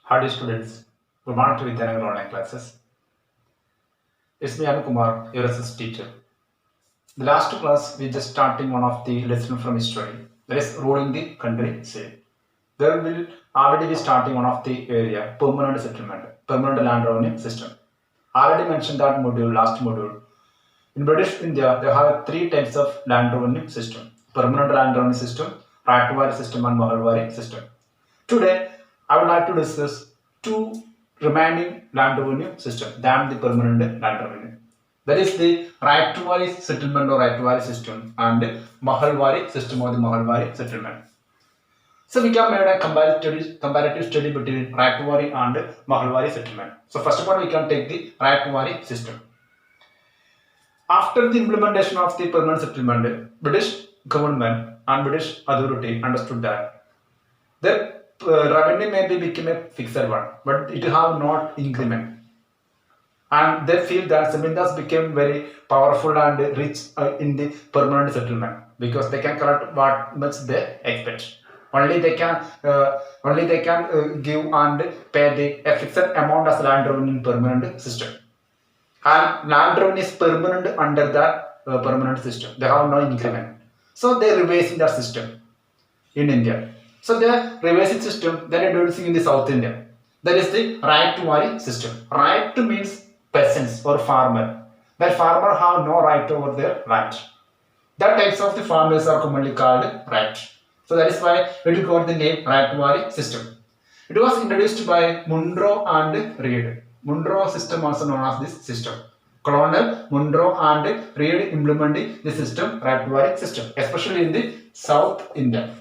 How dear students, good morning to Vidyanagara online classes. It's me Anu Kumar, your assist teacher. The last class we just starting one of the lesson from history, that is ruling the country say. There will already be starting one of the area, permanent settlement, permanent land revenue system. Already mentioned that module, last module. In British India, they have three types of land revenue system: permanent land revenue system, Ratwari system, and Mahalwari system. Today, I would like to discuss two remaining land revenue system than the permanent land revenue. That is the Ratwari settlement or Ratwari system and Mahalwari system or the Mahalwari settlement. So we can make a comparative study between Ratwari and Mahalwari settlement. So first of all, we can take the Ratwari system. After the implementation of the permanent settlement, British government and British authority understood that their revenue may be become a fixed one, but it have not increment. And they feel that Zamindars became very powerful and rich in the permanent settlement because they can collect what much they expect. Only they can give and pay a fixed amount as land revenue in permanent system. And land revenue is permanent under that permanent system. They have no increment. So they revising that system in India. So the revising system they are introducing in the South India. That is the right to worry system. Right to means peasants or farmer. That farmer have no right over their land. That types of the farmers are commonly called right. So that is why we got the name right to worry system. It was introduced by Munro and Reed. Munro system also known as this system. Colonel Munro and Reed implementing the system right to worry system, especially in the South India.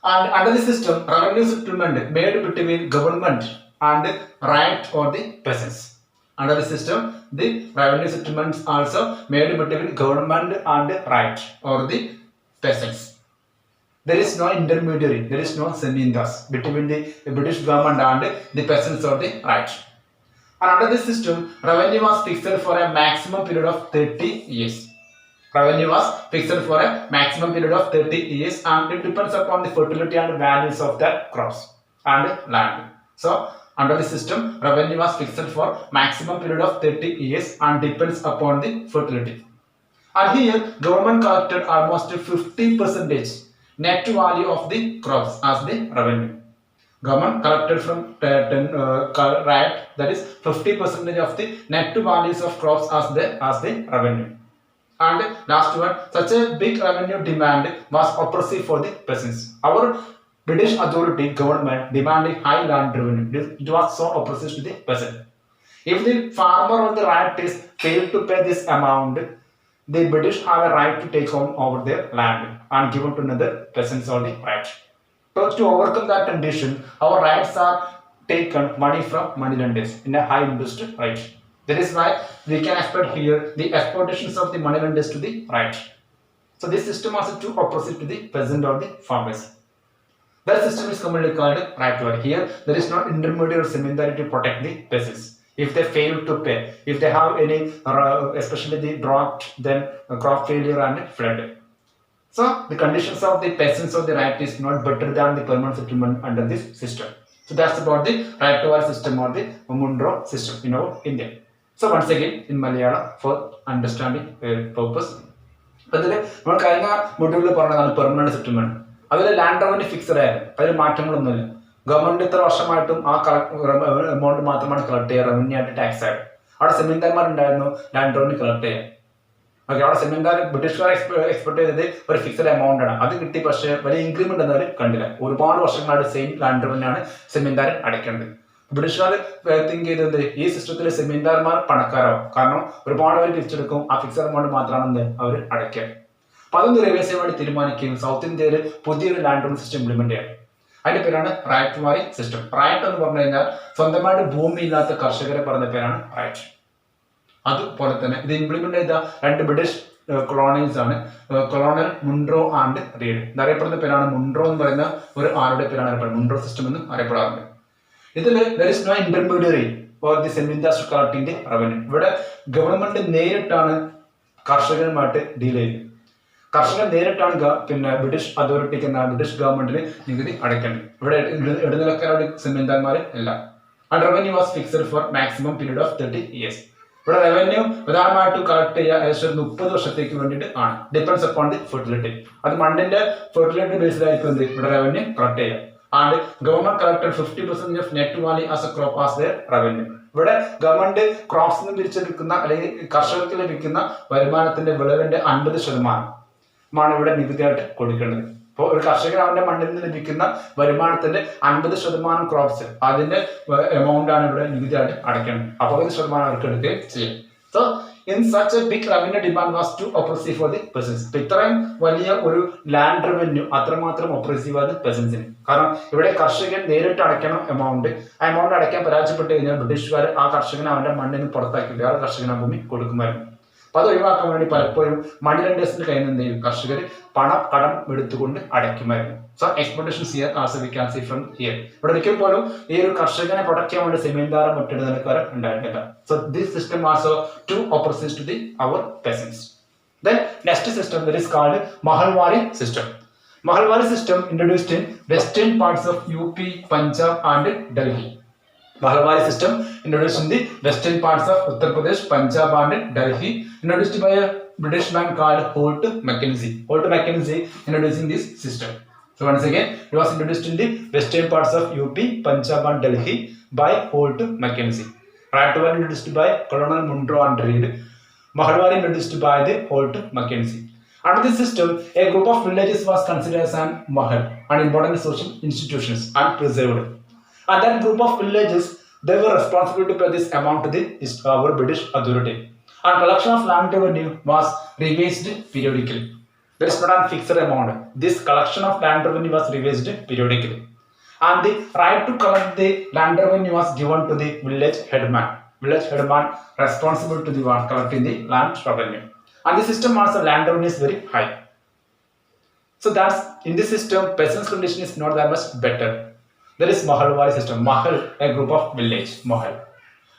And under the system, revenue settlement made between government and right or the peasants. Under the system, the revenue settlements also made between government and right or the peasants. There is no intermediary, there is no semindas between the British government and the peasants or the right. And under this system, revenue was fixed for a maximum period of 30 years. Revenue was fixed for a maximum period of 30 years and it depends upon the fertility and values of the crops and land. So, under the system, revenue was fixed for maximum period of 30 years and depends upon the fertility. And here, government collected almost 50% net value of the crops as the revenue. Government collected from right, that is 50% of the net values of crops as the revenue. And last one, such a big revenue demand was oppressive for the peasants. Our British authority government demanded high land revenue. It was so oppressive to the peasant. If the farmer or the right is failed to pay this amount, the British have a right to take on over their land and give it to another peasants or the right. So to overcome that condition, our rights are taken money from moneylenders in a high interest rate. That is why we can expect here the exploitations of the moneylenders to the right. So this system also too opposite to the peasant or the farmers. That system is commonly called right to worry. Here there is no intermediary or seminary to protect the peasants. If they fail to pay, if they have any, especially the drought, then crop failure and flood. So the conditions of the peasants of the right is not better than the permanent settlement under this system. So that's about the right to worry system or the Munro system in our India. So once again in Malayalam for understanding purpose. But then we module permanent settlement. That's land revenue fixed. That's the government is the amount collect revenue and tax side. That's the land revenue collect. Okay, our British expected a fixed amount. That's the increment in the same land revenue. British think this system is Semindar Panakara, Kano, Report fixed amount our Adaka. Padan the Revasiva Tirimani South in there, Pudir land system implemented. And a Pirana right to worry system. Right on the Varnana, from the matter boom in the Karshaka per the Pirana, right. Adu Polatana, they implemented the and British colonies on Colonel Munro and Reed. The Reper the Pirana Munro and Varna were Arde Pirana Munro system in the Reper. There is no intermediary or the semindas to collecting the revenue. But government നേരിട്ടാണ് കർഷകരുമായിട്ട് deal ചെയ്യുന്നത്. കർഷകൻ നേരിട്ടാണ് പിന്നെ British അതോറിറ്റിക്ക് British ഗവൺമെന്റിന് നികുതി അടയ്ക്കേണ്ടത്. ഇവിടെ ഇടനിലക്കാരുടെ സെമിന്ദാന്മാർ അല്ല. And revenue was fixed for maximum period of 30 years. ഇവിടെ റവന്യൂ പ്രധാനമായിട്ടും കളക്ട് ചെയ്യുക ഏകദേശം 30 വർഷത്തേക്ക് വേണ്ടിയിട്ട് ആണ്. Depends upon the fertility. അത് മണ്ണിന്റെ ഫെർട്ടിലിറ്റി ബേസിലായിരിക്കും എന്ത് ഇവിടെ റവന്യൂ കളക്ട് ചെയ്യുക. And government collected 50% of net value as a crop as their revenue. ഇവിടെ ഗവൺമെന്റ് ക്രോപ്സിൽ നിന്ന് തിരിച്ചെടുക്കുന്ന അല്ലെങ്കിൽ കർഷകർക്ക് ലഭിക്കുന്ന വരുമാനത്തിന്റെ വിളവിന്റെ 50% ഇവിടെ നികുതിയായിട്ട് കൊടുക്കേണ്ടത്. അപ്പോൾ ഒരു കർഷകൻ അവന്റെ മണ്ണിൽ നിന്ന് ലഭിക്കുന്ന വരുമാനത്തിന്റെ 50% ക്രോപ്സ് അതിന്റെ എമൗണ്ട് ആണ് ഇവിടെ നികുതിയായിട്ട് അടയ്ക്കേണ്ടത്. 50% അവർക്ക് എടുക്കുകയും ചെയ്യും. So in such a big revenue demand was too oppressive for the peasants. ഇപ്പൊ ഇത്രയും വലിയ ഒരു ലാൻഡ് റവന്യൂ അത്രമാത്രം ഒപ്രസീവ് ആണ് പെസൻസിന്. കാരണം ഇവിടെ കർഷകൻ നേരിട്ട് അടയ്ക്കണം എമൗണ്ട്. ആ എമൗണ്ട് അടയ്ക്കാൻ പരാജയപ്പെട്ട് കഴിഞ്ഞാൽ ബ്രിട്ടീഷുകാർ ആ കർഷകനെ അവന്റെ മണ്ണിൽ നിന്ന് പുറത്താക്കി വേറെ കർഷകൻ ആ ഭൂമി കൊടുക്കുമായിരുന്നു. അപ്പൊ അത് ഒഴിവാക്കാൻ വേണ്ടി പലപ്പോഴും മണി ലെൻഡേഴ്സിന്റെ കയ്യിൽ നിന്ന് എന്ത് ചെയ്യും കർഷകർ കടം എടുത്തുകൊണ്ട് അടയ്ക്കുമായിരുന്നു. So expectations here also we can see from here. ഇവിടെ ഒരിക്കൽ പോലും ഈ ഒരു കർഷകനെ പ്രൊട്ടക്ട് ചെയ്യാൻ വേണ്ടി സെമീന്ദാറും മറ്റിടനിലക്കാരും ഉണ്ടായിട്ടില്ല. So this system also too opposite to the അവർ peasants. Then next system that is called Mahalwari system. Mahalwari system introduced in western parts of UP, Punjab and Delhi. Mahalwari system introduced in the western parts of Uttar Pradesh, Punjab and Delhi, introduced by a British man called Holt Mackenzie. Holt Mackenzie introducing this system. So once again, it was introduced in the western parts of UP, Punjab and Delhi by Holt Mackenzie. Right one introduced by Colonel Munro and Reed. Mahalwari introduced by the Holt Mackenzie. Under this system, a group of villages was considered as an mahal and important social institutions and preserved. And that group of villages, they were responsible to pay this amount to the our British authority. And collection of land revenue was revised periodically. There is not a fixed amount. This collection of land revenue was revised periodically. And the right to collect the land revenue was given to the village headman. Village headman responsible to the one collecting the land revenue. And the system also land revenue is very high. So that's in this system, peasants' condition is not that much better. There is Mahalwari system. Mahal, a group of village. Mahal.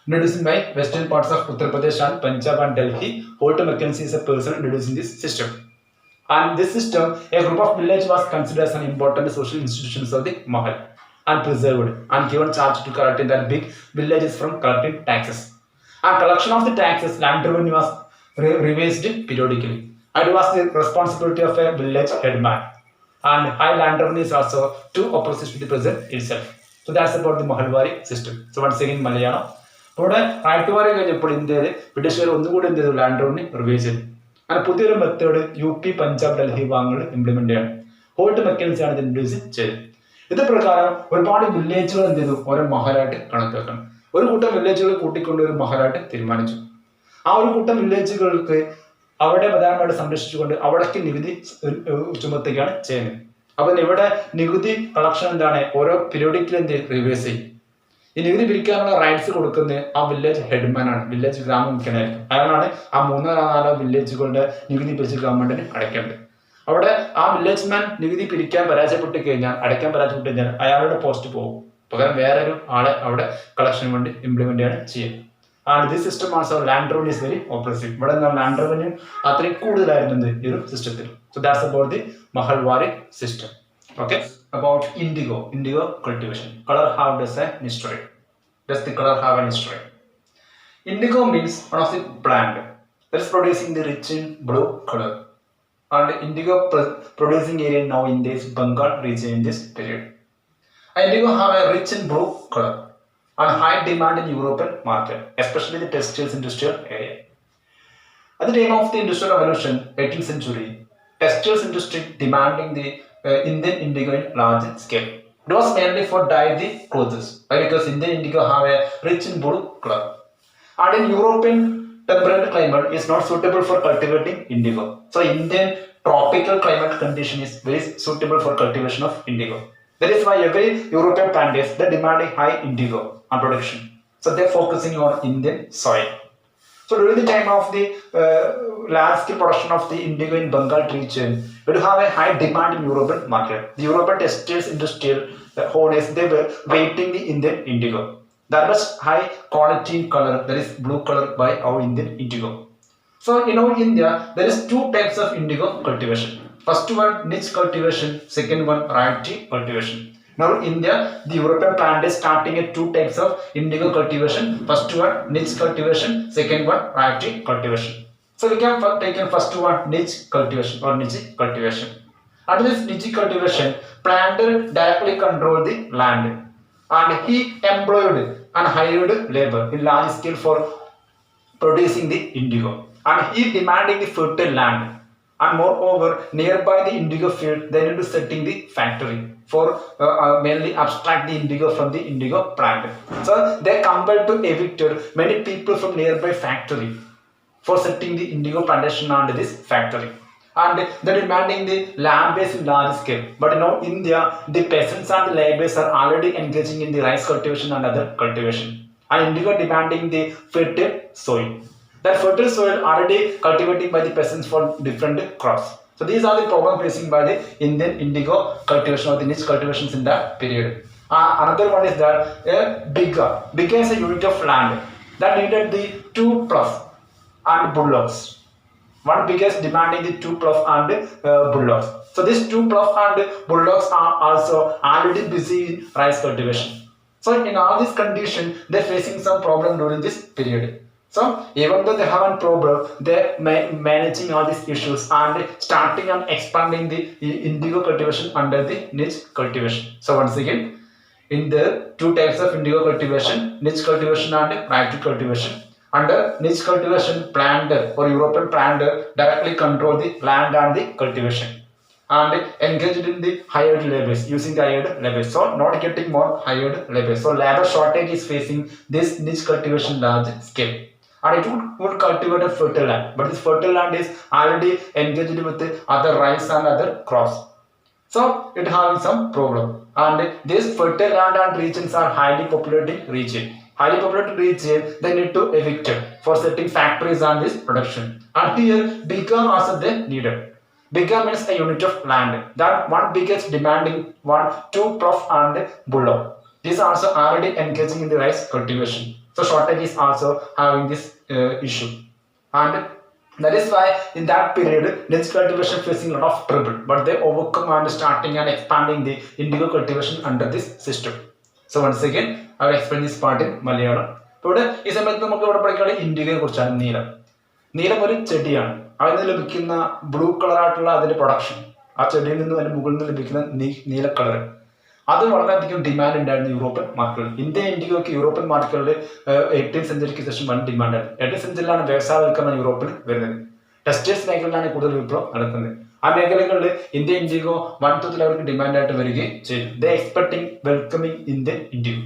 Introduced by western parts of Uttar Pradesh and Punjab and Delhi. Holt Mackenzie is a person introducing this system. And this system, a group of village was considered as an important social institutions of the Mahal and preserved and given charge to collecting that big villages from collecting taxes. And collection of the taxes, land revenue was revised periodically. And it was the responsibility of a village headman. And high land revenue is also to opposite to the present itself. So that's about the Mahalwari system. So once again, Malayalam. ഇവിടെ right വാരി കഴിഞ്ഞപ്പോൾ ഇന്ത്യയിൽ ബ്രിട്ടീഷുകാർ ഒന്നുകൂടി എന്ത് ചെയ്തു land revenue revise ചെയ്തു. അങ്ങനെ പുതിയൊരു മെത്തേഡ് UP, പഞ്ചാബ്, ഡൽഹി ഭാഗങ്ങളിൽ ഇംപ്ലിമെന്റ് ചെയ്യണം. ഹോൾട്ട് മെക്കൻസി ആണ് ഇത് ഇൻട്രൊഡ്യൂസ് ചെയ്തത്. ഇത് പ്രകാരം ഒരുപാട് വില്ലേജുകൾ എന്ത് ചെയ്തു ഓരോ മഹലായിട്ട് കണക്കാക്കണം. ഒരു കൂട്ടം വില്ലേജുകൾ കൂട്ടിക്കൊണ്ട് ഒരു മഹലായിട്ട് തീരുമാനിച്ചു. ആ ഒരു കൂട്ടം വില്ലേജുകൾക്ക് അവിടെ പ്രധാനമായിട്ട് സംരക്ഷിച്ചുകൊണ്ട് അവിടേക്ക് നികുതി ചുമത്തുകയാണ് ചെയ്യുന്നത്. അപ്പൊ ഇവിടെ നികുതി കളക്ഷൻ എന്താണ് ഓരോ പീരിയോഡിക്കൽ എന്ത് റിവൈസ് ചെയ്യും. ഈ നികുതി പിരിക്കാനുള്ള റൈറ്റ്സ് കൊടുക്കുന്നത് ആ വില്ലേജ് ഹെഡ്മാൻ ആണ്. വില്ലേജ് ഗ്രാമമുഖ്യനായിരിക്കും. അയാളാണ് ആ 3-4 വില്ലേജുകളുടെ നികുതി പിരിച്ച് ഗവൺമെന്റിന് അടയ്ക്കേണ്ടത്. അവിടെ ആ വില്ലേജ് മാൻ നികുതി പിരിക്കാൻ പരാജയപ്പെട്ട് കഴിഞ്ഞാൽ അടയ്ക്കാൻ പരാജയപ്പെട്ട് കഴിഞ്ഞാൽ അയാളുടെ പോസ്റ്റ് പോകും. പകരം വേറൊരു ആളെ അവിടെ കളക്ഷന് വേണ്ടി ഇംപ്ലിമെന്റ് ആണ് ചെയ്യുക. And this system also land revenue is very oppressive. ഇവിടെ land revenue അത്രയും കൂടുതലായിരുന്നു ഈ ഒരു സിസ്റ്റത്തിൽ. So that's about the Mahalwari system. Okay. About indigo. Indigo cultivation. Color have does a history. Does the color have an history? Indigo means one of the plant that is producing the rich in blue color. And indigo producing area now in this Bengal region in this period. Indigo have a rich in blue color and high demand in European market, especially the textiles industrial area. At the time of the Industrial Revolution, 18th century, textiles industry demanding the Indian indigo in large scale. It was mainly for dye the clothes, because Indian indigo have a rich in blue color. And in European temperate climate is not suitable for cultivating indigo. So Indian tropical climate condition is very suitable for cultivation of indigo. That is why every European planters they demanding high indigo on production. So they are focusing on Indian soil. So during the time of the large scale production of the indigo in Bengal region, we do have a high demand in European market. The European textiles industrial owners they were waiting the Indian indigo. That was high quality color, that is blue color by our Indian indigo. So India, there is two types of indigo cultivation. First one, niche cultivation. Second one, variety cultivation. Now India, the European plant is starting at two types of indigo cultivation. First one, niche cultivation. Second one, variety cultivation. So we can take in first one, niche cultivation or niche cultivation. Under this niche cultivation, planter directly control the land, and he employed and hired labor in large scale for producing the indigo, and he demanding the fertile land, and moreover nearby the indigo field they need to setting the factory for mainly abstract the indigo from the indigo plant. So they compelled to evict many people from nearby factory for setting the indigo plantation under this factory, and they're demanding the land base in large scale. But India, the peasants and the laborers are already engaging in the rice cultivation and other cultivation, and indigo demanding the fertile soil. That fertile soil already cultivated by the peasants for different crops. So these are the problems facing by the Indian indigo cultivation or the niche cultivations in that period. Another one is that bigger is a unit of land that needed the 2 plus and bullocks. One biggest demanding the 2 plus and bullocks. So these 2 plus and bullocks are also already busy in rice cultivation. So in all these conditions, they're facing some problem during this period. So even though they have a problem, they're managing all these issues and starting and expanding the indigo cultivation under the niche cultivation. So once again, in the two types of indigo cultivation, niche cultivation and variety cultivation. Under niche cultivation, planter or European planter directly control the land and the cultivation, and engaged in the hired laborers, using the hired laborers. So not getting more hired laborers. So labor shortage is facing this niche cultivation large scale. And it would cultivate a fertile land, but this fertile land is already engaged with the other rice and other crops. So it having some problem. And these fertile land and regions are highly populated region. Highly populated region, they need to evict for setting factories on this production. And here bigger also they needed. Bigger means a unit of land. That one biggest demanding 2 prof and bullock. These are also already engaging in the rice cultivation. So shortage is also having this issue. And that is why in that period, niche cultivation facing a lot of trouble. But they overcome and starting and expanding the indigo cultivation under this system. So once again, I will explain this part in Malayalam. ഇവിടെ ഈ സമയത്ത് നമുക്ക് ഇവിടെ പഠിക്കാനുള്ള ഇൻഡിഗയെ കുറിച്ചാണ്. നീലം ഒരു ചെടിയാണ്. അതിൽ നിന്ന് ലഭിക്കുന്ന ബ്ലൂ കളറായിട്ടുള്ള അതിന്റെ പ്രൊഡക്ഷൻ, ആ ചെടിയിൽ നിന്ന് അതിന്റെ മുകളിൽ നിന്ന് ലഭിക്കുന്ന നീല കളർ, അത് വളരെയധികം ഡിമാൻഡ് ഉണ്ടായിരുന്നു യൂറോപ്യൻ മാർക്കറ്റിൽ. ഇന്ത്യൻ ഇൻഡിഗോയ്ക്ക് യൂറോപ്യൻ മാർക്കറ്റിൽ 18th സെഞ്ചുറിക്ക് ശേഷം വൻ ഡിമാൻഡാണ്. 18th സെഞ്ചുറിയിലാണ് വ്യവസായവൽക്കരണം യൂറോപ്പിൽ വരുന്നത്. ടെക്സ്റ്റൈൽസ് മേഖലയിലാണ് കൂടുതൽ വിപ്ലവം നടക്കുന്നത്. ആ മേഖലകളിൽ ഇന്ത്യൻ ഇൻഡിഗോ വൻതോതിൽ അവർക്ക് ഡിമാൻഡായിട്ട് വരികയും ചെയ്തു. ദേ എക്സ്പെക്ടിങ് വെൽക്കമിങ് ഇന്ത്യൻ ഇൻഡിഗോ.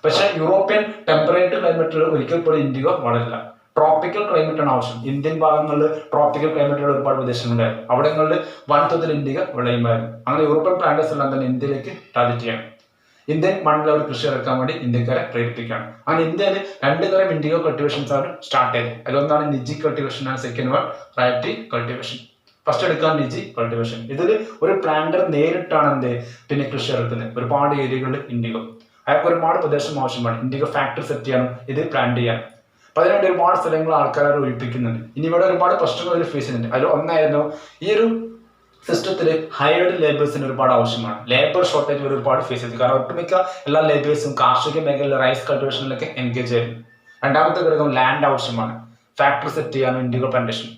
പക്ഷേ യൂറോപ്യൻ ടെമ്പറേറ്റ് ക്ലൈമറ്റിൽ ഒരിക്കൽ പോലും ഇൻഡിഗോ വളരില്ല. ട്രോപ്പിക്കൽ ക്ലൈമറ്റ് ആണ് ആവശ്യം. ഇന്ത്യൻ ഭാഗങ്ങളിൽ ട്രോപ്പിക്കൽ ക്ലൈമറ്റുള്ള ഒരുപാട് പ്രദേശങ്ങളുണ്ടായിരുന്നു. അവിടങ്ങളിൽ വൻതോതിൽ ഇൻഡിഗോ വിളയുമായിരുന്നു. അങ്ങനെ യൂറോപ്യൻ പ്ലാന്റേഴ്സ് എല്ലാം തന്നെ ഇന്ത്യയിലേക്ക് ടാർഗറ്റ് ചെയ്യണം. ഇന്ത്യൻ മണ്ണിൽ അവർ കൃഷി ഇറക്കാൻ വേണ്ടി ഇന്ത്യക്കാരെ പ്രേരിപ്പിക്കുകയാണ്. അങ്ങനെ ഇന്ത്യയിൽ 2 തരം ഇൻഡിഗോ കൾട്ടിവേഷൻസ് ആണ് സ്റ്റാർട്ട് ചെയ്തത്. അതിലൊന്നാണ് നിജി കൾട്ടിവേഷൻ ആൻഡ് സെക്കൻഡ് വൺ റൈറ്റി കൾട്ടിവേഷൻ. ഫസ്റ്റ് എടുക്കാൻ നിജി കൾട്ടിവേഷൻ. ഇതിൽ ഒരു പ്ലാന്റർ നേരിട്ടാണ് പിന്നെ കൃഷി ഇറക്കുന്നത്. ഒരുപാട് ഏരിയകളിൽ ഇൻഡിഗോ, അയാൾക്ക് ഒരുപാട് പ്രദേശം ആവശ്യമാണ്. ഇൻഡിഗോ ഫാക്ടറി സെറ്റ് ചെയ്യണം, ഇത് പ്ലാന്റ് ചെയ്യാൻ. അപ്പൊ അതിനുവേണ്ടി ഒരുപാട് സ്ഥലങ്ങൾ ആൾക്കാരെ ഒഴിപ്പിക്കുന്നുണ്ട്. ഇനി ഇവിടെ ഒരുപാട് പ്രശ്നങ്ങൾ ഇതിൽ ഫേസ് ചെയ്യുന്നുണ്ട്. അതിൽ ഒന്നായിരുന്നു ഈ ഒരു സിസ്റ്റത്തിൽ ഹയർഡ് ലേബേഴ്സിന് ഒരുപാട് ആവശ്യമാണ്. ലേബർ ഷോർട്ടേജ് ഒരുപാട് ഫേസ് ചെയ്തു. കാരണം ഒട്ടുമിക്ക എല്ലാ ലേബേഴ്സും കാർഷിക മേഖലയിൽ റൈസ് കൾട്ടിവേഷനിലൊക്കെ എൻഗേജ് ആയിരുന്നു. രണ്ടാമത്തെ ഘടകം ലാൻഡ് ആവശ്യമാണ്, ഫാക്ടറി സെറ്റ് ചെയ്യാനും ഇൻഡിഗോ പ്ലാന്റേഷൻ.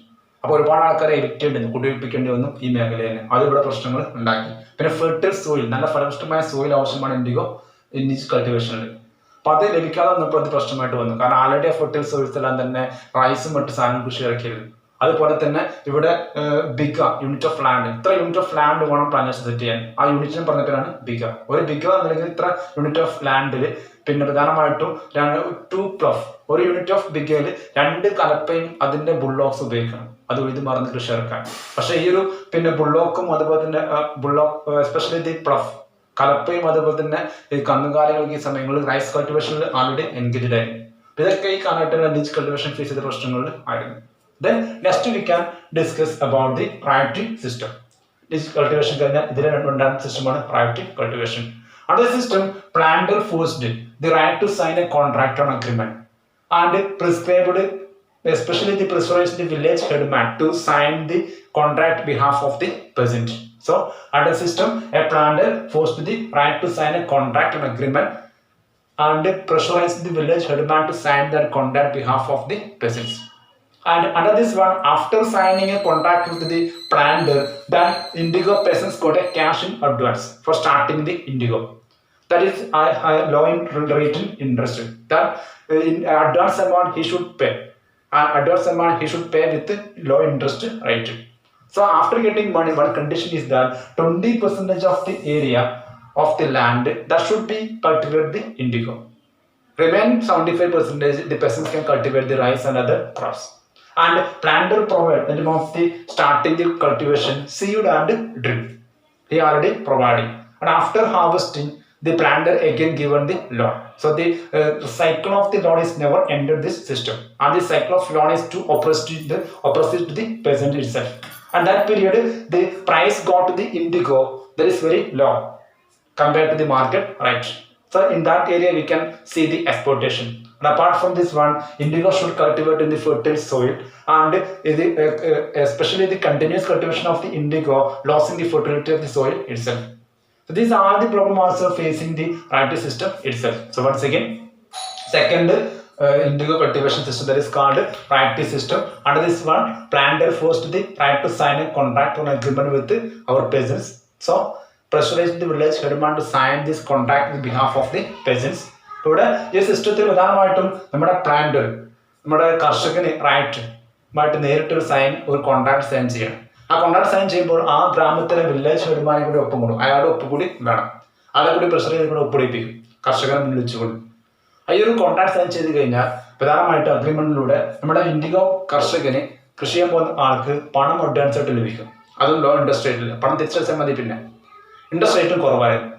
അപ്പോൾ ഒരുപാട് ആൾക്കാരെ എവിക്റ്റേണ്ടി വന്നു, കുടിവെപ്പിക്കേണ്ടി വന്നു ഈ മേഖലയിൽ. അത് ഇവിടെ പ്രശ്നങ്ങൾ ഉണ്ടാക്കി. പിന്നെ ഫെർട്ടൈൽ സോയിൽ, നല്ല ഫലപുഷ്ടമായ സോയിൽ ആവശ്യമാണ് ഇൻഡിഗോ നിജ് കൾട്ടിവേഷനിൽ. അപ്പൊ അത് ലഭിക്കാതെ വന്നപ്പോൾ അത് പ്രശ്നമായിട്ട് വന്നു. കാരണം ആൾറെഡി ഫെർട്ടൈൽ സോയിൽസ് എല്ലാം തന്നെ റൈസും മറ്റു സാധനം കൃഷി ഇറക്കിയിരുന്നു. അതുപോലെ തന്നെ ഇവിടെ ബിഗ യൂണിറ്റ് ഓഫ് ലാൻഡ്, ഇത്ര യൂണിറ്റ് ഓഫ് ലാൻഡ് വേണം പ്ലാന്റേഷൻ സെറ്റ് ചെയ്യാൻ. ആ യൂണിറ്റിനെ പറഞ്ഞിട്ടാണ് ബിഗ. ഒരു ബിഗ എന്നുണ്ടെങ്കിൽ ഇത്ര യൂണിറ്റ് ഓഫ് ലാൻഡിൽ പിന്നെ പ്രധാനമായിട്ടും 2 പ്ലഫ്, ഒരു യൂണിറ്റ് ഓഫ് ബിഗയിൽ 2 കലപ്പയും അതിന്റെ ബുള്ളോക്സ് ഉപയോഗിക്കണം. അത് ഇത് മറന്ന് കൃഷി ഇറക്കാൻ. പക്ഷെ ഈ ഒരു പിന്നെ ബുള്ളോക്കും അതുപോലെ തന്നെ ബുള്ളോക്ക് എസ്പെഷ്യലി ദി പ്ലഫ് കലപ്പയും അതുപോലെ തന്നെ ഈ കന്നുകാലികൾക്ക് ഈ സമയങ്ങളിൽ റൈസ് കൾട്ടിവേഷനിൽ ആൾറെഡി എൻഗേജ്ഡ് ആയിരുന്നു. ഇതൊക്കെ ഈ കാലഘട്ടത്തിൽ നിജ് കൾട്ടിവേഷൻ ഫേസ് ചെയ്ത പ്രശ്നങ്ങളിൽ ആയിരുന്നു. Then next we can discuss about the variety system. This cultivation കഴിഞ്ഞാൽ ഇതിലെ രണ്ടാമത്തെ സിസ്റ്റമാണ് variety cultivation. Under system, planter forced the right to sign a contract on agreement and prescribed especially the pressurized the village headman to sign the contract behalf of the peasant. So under system, a planter forced the right to sign a contract and agreement and pressurized the village headman to sign that contract behalf of the peasants. And under this one, after signing a contract with the planter, then indigo peasants got a cash in advance for starting the indigo. That is a low rate in interest. That in advance amount he should pay. And advance amount he should pay with low interest rate. So after getting money, one condition is that 20% of the area of the land that should be cultivated the indigo. Remain 75% the peasants can cultivate the rice and other crops. And planter provide the of the starting the cultivation, seed and drip. He already providing. And after harvesting, the planter again given the loan. So the cycle of the loan is never entered this system. And the cycle of loan is to opposite to the peasant itself. And that period, the price got to the indigo that is very low compared to the market, right? So in that area we can see the exploitation. And apart from this one, indigo should cultivate in the fertile soil, and especially the continuous cultivation of the indigo losing the fertility of the soil itself. So these are the problem also facing the right system itself. So once again, second indigo cultivation system that is called right system. Under this one, planter forced the right to sign a contract or agreement with our peasants. So pressurized the village headman to sign this contract on behalf of the peasants. ഇവിടെ ഈ സിസ്റ്റത്തിൽ പ്രധാനമായിട്ടും നമ്മുടെ planter, നമ്മുടെ കർഷകന് right നേരിട്ടൊരു ഒരു contract sign ചെയ്യണം. ആ കോൺട്രാക്ട് സൈൻ ചെയ്യുമ്പോൾ ആ ഗ്രാമത്തിലെ വില്ലേജ് ഹെഡ്മാനെ കൂടി ഒപ്പം കൊടുക്കും. അയാളുടെ ഒപ്പുകൂടി വേണം. ആളെ കൂടി പ്രഷർ കൂടെ ഒപ്പിടിപ്പിക്കും കർഷകനെ മുന്നിൽ വെച്ചുകൊണ്ട്. ഈ ഒരു കോൺട്രാക്ട് സൈൻ ചെയ്ത് കഴിഞ്ഞാൽ പ്രധാനമായിട്ടും അഗ്രിമെന്റിലൂടെ നമ്മുടെ ഇൻഡിഗോ കർഷകന് കൃഷി ചെയ്യാൻ പോകുന്ന ആൾക്ക് പണം അഡ്വാൻസ് ആയിട്ട് ലഭിക്കും. അതും ലോ ഇൻട്രസ്റ്റ് റേറ്റിൽ. പണം തിരിച്ചടച്ചാൽ മതി. പിന്നെ ഇൻട്രസ്റ്റ് റേറ്റും കുറവായിരുന്നു.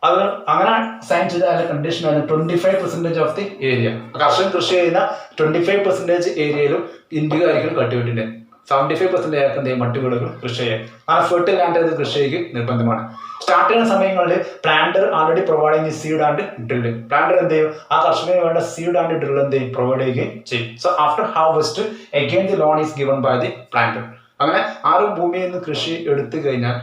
അത് അങ്ങനെ സൈൻ ചെയ്ത അതിന്റെ കണ്ടീഷൻ ആണ് 25% ഓഫ് ദി ഏരിയ. കർഷകൻ കൃഷി ചെയ്യുന്ന 25% ഏരിയയിലും ഇൻഡിഗോ ആയിരിക്കും കൾട്ടിവേറ്റിന്റെ. 75% ആയിരിക്കും എന്തെയും മറ്റു വിളകൾ കൃഷി ചെയ്യാൻ. ആ ഫെർട്ടൈൽ ലാൻഡ് കൃഷി ചെയ്യുക നിർബന്ധമാണ്. സ്റ്റാർട്ട് ചെയ്യുന്ന സമയങ്ങളിൽ പ്ലാന്റർ ആൾറെഡി പ്രൊവൈഡ് ചെയ്യുന്ന സീഡ് ആൻഡ് ഡ്രിൽ. പ്ലാന്റർ എന്ത് ചെയ്യും? ആ കർഷകന് വേണ്ട സീഡ് ആൻഡ് ഡ്രിൽ എന്ത് ചെയ്യും? പ്രൊവൈഡ് ചെയ്യുകയും ചെയ്യും. So after harvest again the loan is given by the planter. അങ്ങനെ ആ ഒരു ഭൂമിയിൽ നിന്ന് കൃഷി എടുത്തു കഴിഞ്ഞാൽ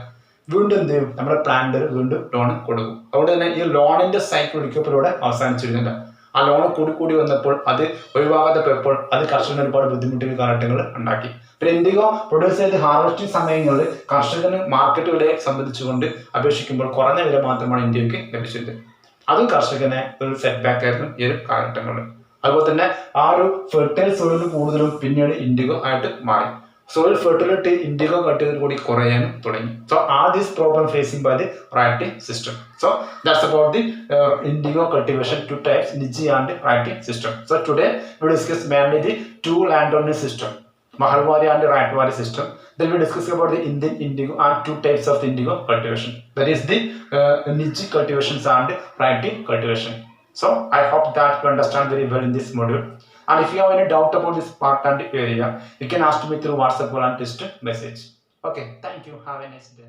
വീണ്ടും എന്ത് ചെയ്യും? നമ്മുടെ പ്ലാന്റർ വീണ്ടും ലോൺ കൊടുക്കും. അതുകൊണ്ട് തന്നെ ഈ ലോണിന്റെ സൈക്കിൾ ഒരിക്കലും അവസാനിച്ചിരുന്നില്ല. ആ ലോൺ കൂടി വന്നപ്പോൾ അത് ഒഴിവാകാതെ പോയപ്പോൾ അത് കർഷകന് ഒരുപാട് ബുദ്ധിമുട്ടുകൾ കാലഘട്ടങ്ങൾ ഉണ്ടാക്കി. പിന്നെ ഇൻഡിഗോ പ്രൊഡ്യൂസ് ചെയ്ത് ഹാർവസ്റ്റിംഗ് സമയങ്ങളിൽ കർഷകന് മാർക്കറ്റ് വിലയെ സംബന്ധിച്ചുകൊണ്ട് അപേക്ഷിക്കുമ്പോൾ കുറഞ്ഞ വില മാത്രമാണ് ഇന്ത്യക്ക് ലഭിച്ചത്. അതും കർഷകനെ ഒരു സെറ്റ് ബാക്ക് ആയിരുന്നു ഈ ഒരു കാലഘട്ടങ്ങളിൽ. അതുപോലെ തന്നെ ആ ഒരു ഫെർട്ടൈൽ സോയിൽ കൂടുതലും പിന്നീട് ഇൻഡിഗോ ആയിട്ട് മാറി. Soil fertility indigo cultivated കൂടി കുറയാനും തുടങ്ങി. So are this problem facing by the writing system? So that's about the indigo cultivation, two types, niche and writing system. So today we discuss mainly the two landowner system, Mahalwari and Raitwari system. Then we discuss about the Indian indigo and two types of indigo cultivation. That is the niche cultivations and writing cultivation. So I hope that you understand very well in this module. And if you have any doubt about this part and area, you can ask me through WhatsApp or on text message. Okay, thank you. Have a nice day.